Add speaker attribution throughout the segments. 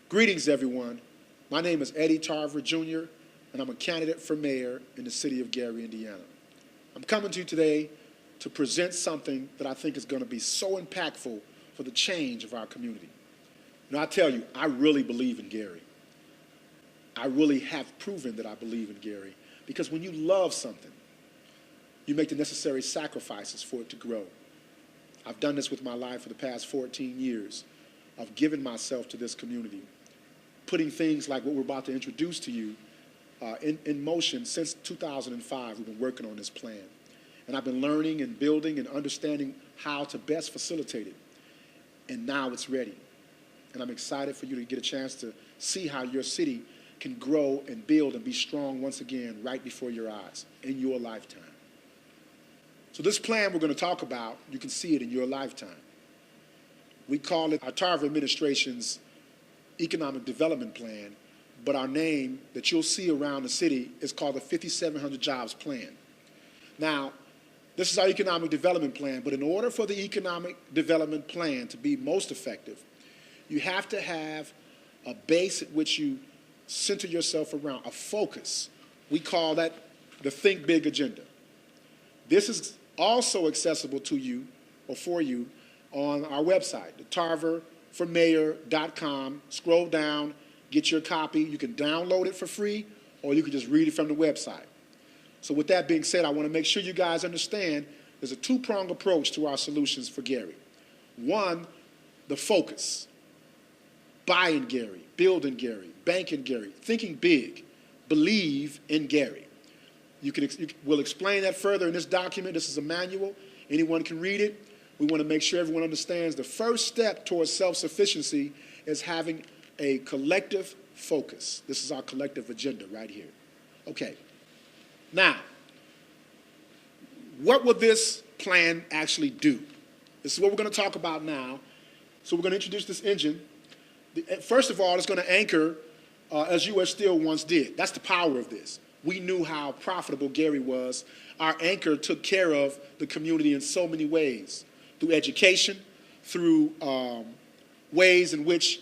Speaker 1: Greetings, everyone. My name is Eddie Tarver, Jr., and I'm a candidate for mayor in the city of Gary, Indiana. I'm coming to you today to present something that I think is going to be so impactful for the change of our community. I tell you, I really believe in Gary. I really have proven that I believe in Gary, because when you love something, you make the necessary sacrifices for it to grow. I've done this with my life for the past 14 years. I've given myself to this community, putting things like what we're about to introduce to you in motion since 2005. We've been working on this plan. And I've been learning and building and understanding how to best facilitate it. And now it's ready. And I'm excited for you to get a chance to see how your city can grow and build and be strong once again right before your eyes in your lifetime. So this plan we're going to talk about, you can see it in your lifetime. We call it our Tarver administration's economic development plan, but our name that you'll see around the city is called the 5,700 Jobs Plan. Now, this is our economic development plan, but in order for the economic development plan to be most effective, you have to have a base at which you center yourself around, a focus. We call that the Think Big agenda. This is also accessible to you or for you on our website, the tarverformayor.com. Scroll down, get your copy. You can download it for free, or you can just read it from the website. So with that being said, I want to make sure you guys understand there's a two-pronged approach to our solutions for Gary. One, the focus. Buy in Gary, build in Gary, bank in Gary, thinking big, believe in Gary. We'll explain that further in this document. This is a manual. Anyone can read it. We want to make sure everyone understands the first step towards self-sufficiency is having a collective focus. This is our collective agenda right here. Okay. Now, what will this plan actually do? This is what we're going to talk about now. So we're going to introduce this engine. First of all, it's going to anchor as U.S. Steel once did. That's the power of this. We knew how profitable Gary was. Our anchor took care of the community in so many ways, through education, through ways in which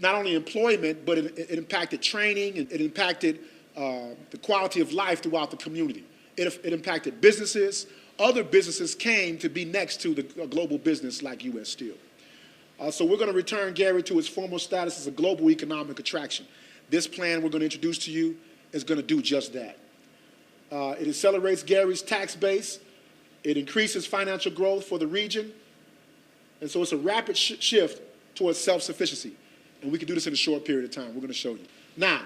Speaker 1: not only employment, but it impacted training, it impacted the quality of life throughout the community. It impacted businesses. Other businesses came to be next to the global business like U.S. Steel. So we're going to return Gary to its former status as a global economic attraction. This plan we're going to introduce to you is going to do just that. It accelerates Gary's tax base. It increases financial growth for the region. And so it's a rapid shift towards self-sufficiency. And we can do this in a short period of time. We're going to show you. Now,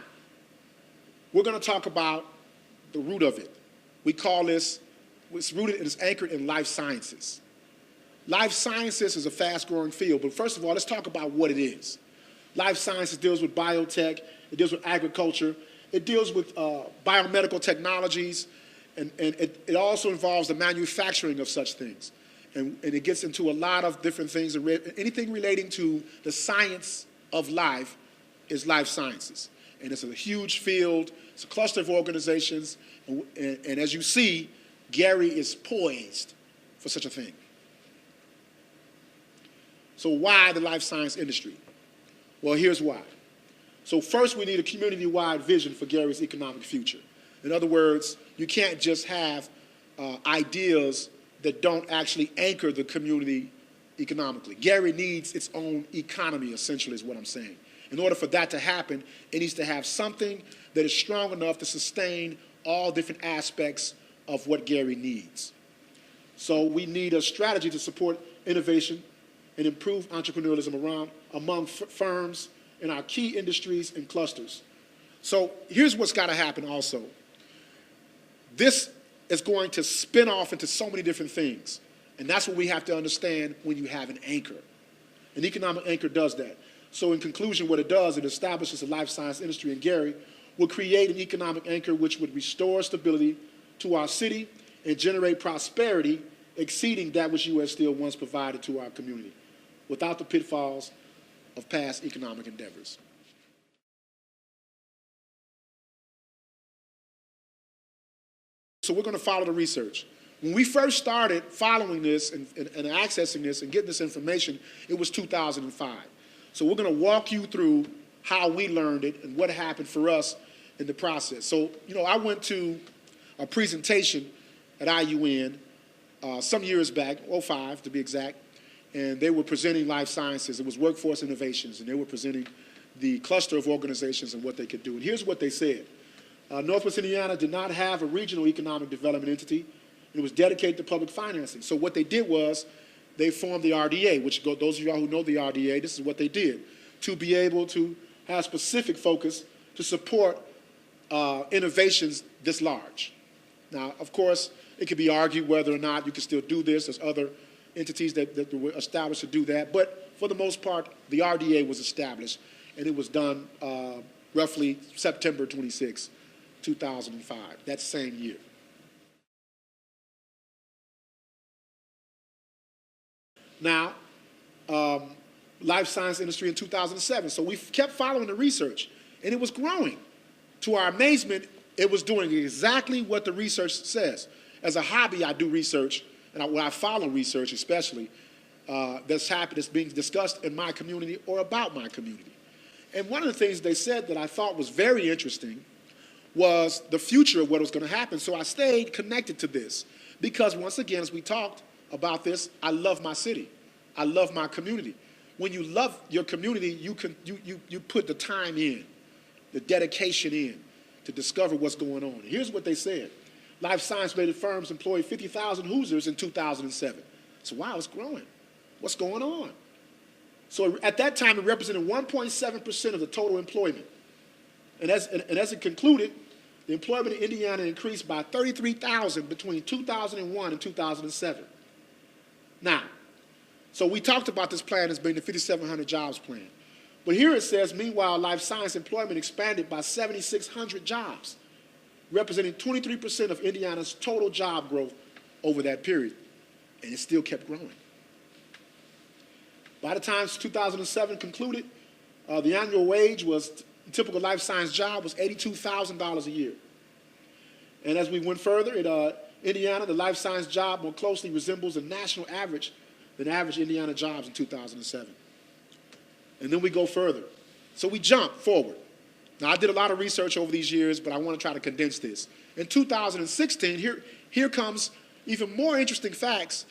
Speaker 1: we're going to talk about the root of it. We call this, it's rooted and it's anchored in life sciences. Life sciences is a fast-growing field, but first of all, let's talk about what it is. Life sciences deals with biotech, it deals with agriculture, it deals with biomedical technologies, and it also involves the manufacturing of such things. And it gets into a lot of different things. Anything relating to the science of life is life sciences. And it's a huge field, it's a cluster of organizations, and as you see, Gary is poised for such a thing. So why the life science industry? Well, here's why. So first, we need a community-wide vision for Gary's economic future. In other words, you can't just have ideas that don't actually anchor the community economically. Gary needs its own economy, essentially, is what I'm saying. In order for that to happen, it needs to have something that is strong enough to sustain all different aspects of what Gary needs. So we need a strategy to support innovation and improve entrepreneurialism among firms in our key industries and clusters. So here's what's got to happen also. This is going to spin off into so many different things. And that's what we have to understand when you have an anchor. An economic anchor does that. So in conclusion, what it does, it establishes a life science industry in Gary, will create an economic anchor which would restore stability to our city and generate prosperity exceeding that which U.S. Steel once provided to our community, without the pitfalls of past economic endeavors. So we're going to follow the research. When we first started following this and accessing this and getting this information, it was 2005. So we're going to walk you through how we learned it and what happened for us in the process. So, I went to a presentation at IUN some years back, '05 to be exact, and they were presenting life sciences. It was workforce innovations, and they were presenting the cluster of organizations and what they could do. And here's what they said. Northwest Indiana did not have a regional economic development entity, and it was dedicated to public financing. So what they did was they formed the RDA, which those of y'all who know the RDA, this is what they did, to be able to have specific focus to support innovations this large. Now, of course, it could be argued whether or not you can still do this. There's other entities that were established to do that. But for the most part, the RDA was established, and it was done roughly September 26, 2005, that same year. Now, life science industry in 2007. So we kept following the research, and it was growing. To our amazement, it was doing exactly what the research says. As a hobby, I do research, and I follow research especially, that's being discussed in my community or about my community. And one of the things they said that I thought was very interesting was the future of what was going to happen. So I stayed connected to this because, once again, as we talked about this, I love my city. I love my community. When you love your community, you put the time in, the dedication in to discover what's going on. Here's what they said. Life science-related firms employed 50,000 Hoosiers in 2007. So wow, it's growing. What's going on? So at that time, it represented 1.7% of the total employment. And as it concluded, the employment in Indiana increased by 33,000 between 2001 and 2007. Now, so we talked about this plan as being the 5,700 jobs plan. But here it says, meanwhile, life science employment expanded by 7,600 jobs, representing 23% of Indiana's total job growth over that period. And it still kept growing. By the time 2007 concluded, the annual wage was, typical life science job was $82,000 a year. And as we went further, in Indiana, the life science job more closely resembles a national average than average Indiana jobs in 2007. And then we go further. So we jump forward. Now, I did a lot of research over these years, but I want to try to condense this. In 2016, here comes even more interesting facts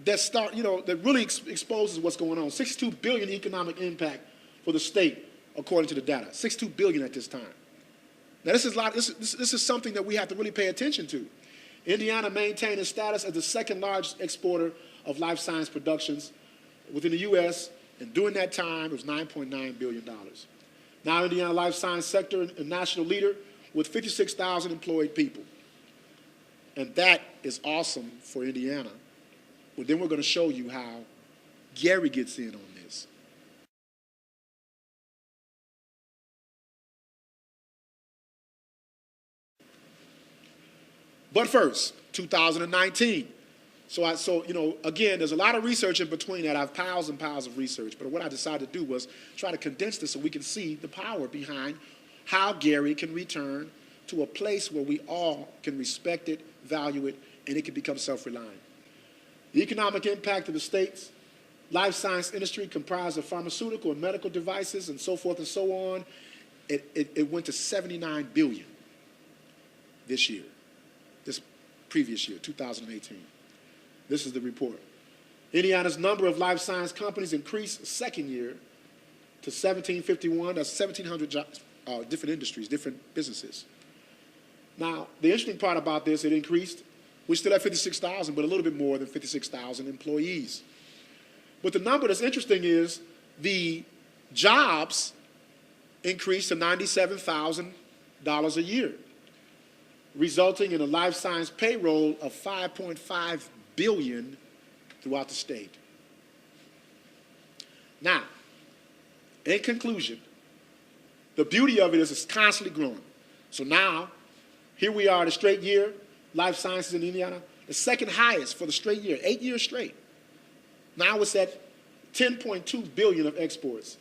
Speaker 1: that really exposes what's going on. $62 billion economic impact for the state, according to the data. $62 billion at this time. Now, this is something that we have to really pay attention to. Indiana maintained its status as the second largest exporter of life science productions within the U.S., and during that time, it was $9.9 billion. Now, Indiana life science sector, a national leader with 56,000 employed people. And that is awesome for Indiana. Well, then we're going to show you how Gary gets in on this. But first, 2019. So again, there's a lot of research in between that. I have piles and piles of research. But what I decided to do was try to condense this so we can see the power behind how Gary can return to a place where we all can respect it, value it, and it can become self-reliant. The economic impact of the state's life science industry comprised of pharmaceutical and medical devices and so forth and so on. It went to $79 billion this year, this previous year, 2018. This is the report. Indiana's number of life science companies increased second year to 1,751. That's 1,700 jobs, different industries, different businesses. Now, the interesting part about this, it increased. We still have 56,000, but a little bit more than 56,000 employees. But the number that's interesting is the jobs increased to $97,000 a year, resulting in a life science payroll of $5.5 billion throughout the state. Now, in conclusion, the beauty of it is it's constantly growing. So now, here we are in a straight year, life sciences in Indiana, the second highest for the straight year, 8 years straight. Now it's at $10.2 billion of exports.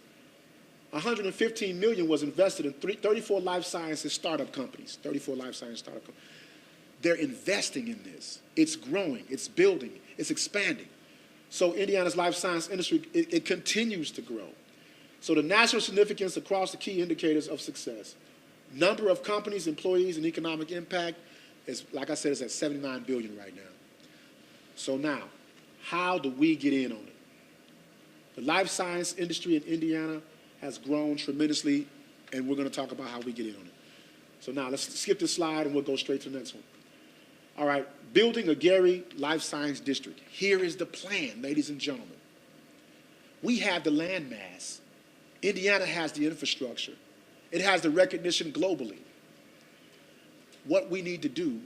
Speaker 1: $115 million was invested in 34 life sciences startup companies, 34 life science startup companies. They're investing in this. It's growing, it's building, it's expanding. So Indiana's life science industry, it continues to grow. So the national significance across the key indicators of success. Number of companies, employees, and economic impact is, like I said, is at 79 billion right now. So now, how do we get in on it? The life science industry in Indiana has grown tremendously, and we're going to talk about how we get in on it. So now, let's skip this slide, and we'll go straight to the next one. All right, building a Gary Life Science District. Here is the plan, ladies and gentlemen. We have the land mass. Indiana has the infrastructure. It has the recognition globally. What we need to do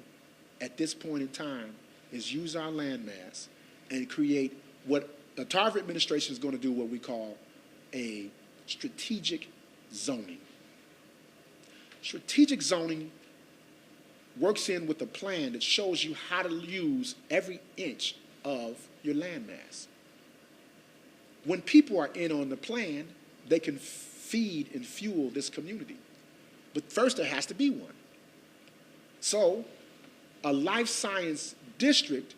Speaker 1: at this point in time is use our land mass and create what the Tarver administration is going to do, what we call a strategic zoning. Strategic zoning works in with a plan that shows you how to use every inch of your land mass. When people are in on the plan, they can feed and fuel this community. But first there has to be one. So a life science district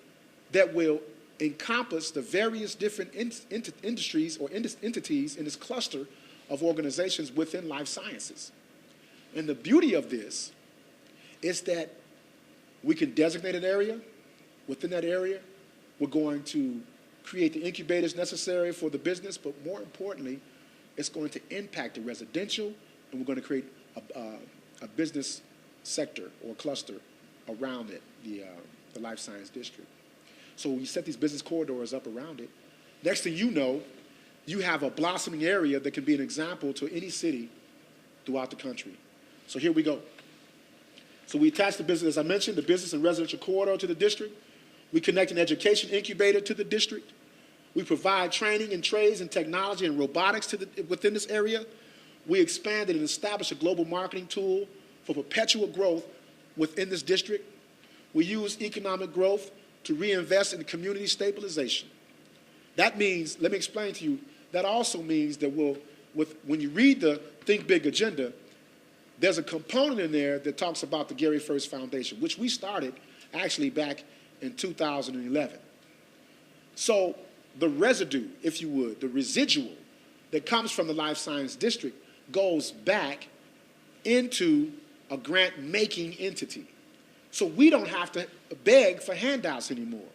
Speaker 1: that will encompass the various different industries or entities in this cluster of organizations within life sciences. And the beauty of this is that we can designate an area. Within that area, we're going to create the incubators necessary for the business, but more importantly, it's going to impact the residential, and we're going to create a business sector or cluster around it, the life science district. So we set these business corridors up around it. Next thing you know, you have a blossoming area that can be an example to any city throughout the country. So here we go. So we attach the business, as I mentioned, the business and residential corridor to the district. We connect an education incubator to the district. We provide training in trades and technology and robotics within this area. We expanded and established a global marketing tool for perpetual growth within this district. We use economic growth to reinvest in community stabilization. That means, let me explain to you, that also means that when you read the Think Big agenda, there's a component in there that talks about the Gary First Foundation, which we started actually back in 2011. So the residue, if you would, the residual that comes from the life science district goes back into a grant-making entity. So we don't have to beg for handouts anymore.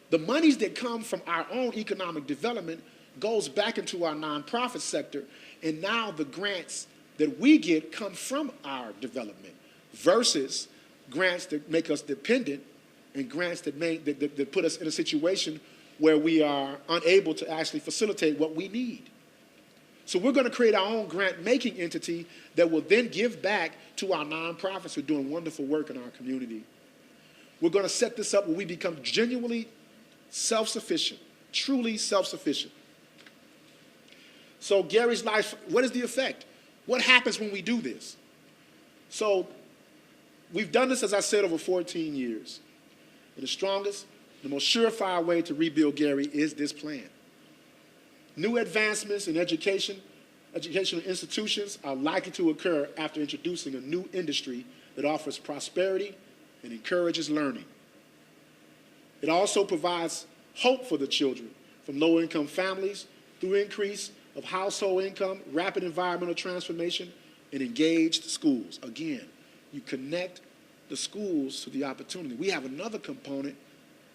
Speaker 1: The monies that come from our own economic development goes back into our nonprofit sector, and now the grants that we get come from our development versus grants that make us dependent and grants that put us in a situation where we are unable to actually facilitate what we need. So we're going to create our own grant-making entity that will then give back to our nonprofits who are doing wonderful work in our community. We're going to set this up where we become genuinely self-sufficient, truly self-sufficient. So Gary's life, what is the effect? What happens when we do this? So we've done this, as I said, over 14 years. And the strongest, the most surefire way to rebuild Gary is this plan. New advancements in educational institutions are likely to occur after introducing a new industry that offers prosperity and encourages learning. It also provides hope for the children from low-income families through increase of household income, rapid environmental transformation, and engaged schools. Again, you connect the schools to the opportunity. We have another component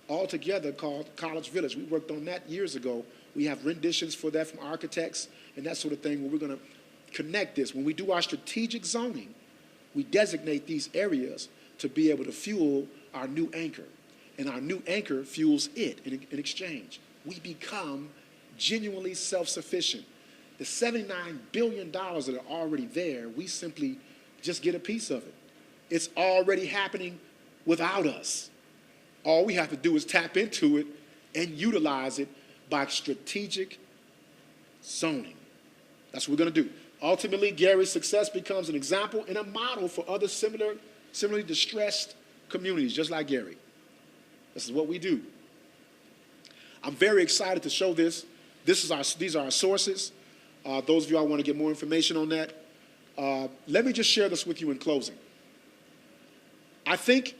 Speaker 1: altogether called College Village. We worked on that years ago. We have renditions for that from architects and that sort of thing where we're going to connect this. When we do our strategic zoning, we designate these areas to be able to fuel our new anchor. And our new anchor fuels it in exchange. We become genuinely self-sufficient. The $79 billion that are already there, we simply just get a piece of it. It's already happening without us. All we have to do is tap into it and utilize it by strategic zoning. That's what we're going to do. Ultimately, Gary's success becomes an example and a model for other similarly distressed communities, just like Gary. This is what we do. I'm very excited to show this. These are our sources. Those of you who want to get more information on that, let me just share this with you in closing. I think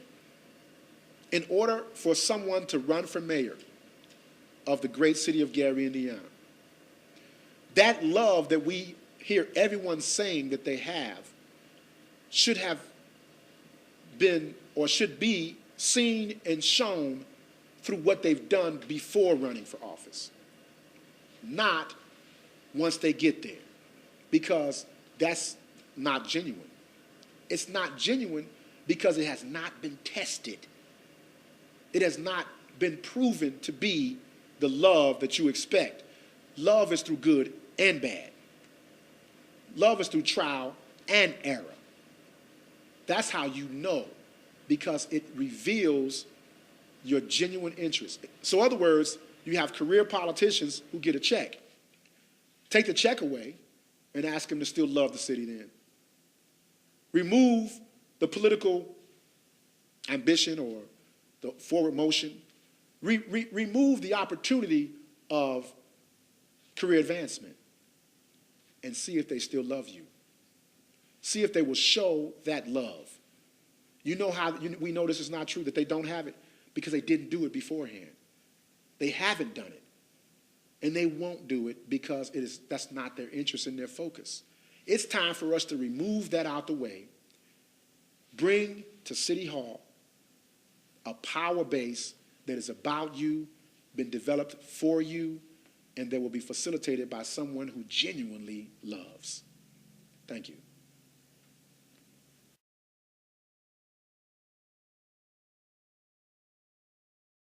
Speaker 1: in order for someone to run for mayor, of the great city of Gary, Indiana. That love that we hear everyone saying that they have should have been or should be seen and shown through what they've done before running for office, not once they get there, because that's not genuine. It's not genuine because it has not been tested. It has not been proven to be the love that you expect. Love is through good and bad. Love is through trial and error. That's how you know, because it reveals your genuine interest. So in other words, you have career politicians who get a check. Take the check away and ask them to still love the city then. Remove the political ambition or the forward motion. Remove the opportunity of career advancement and see if they still love you. See if they will show that love. You know how we know this is not true, that they don't have it? Because they didn't do it beforehand. They haven't done it. And they won't do it because that's not their interest and their focus. It's time for us to remove that out the way, bring to City Hall a power base that is about you, been developed for you, and that will be facilitated by someone who genuinely loves. Thank you.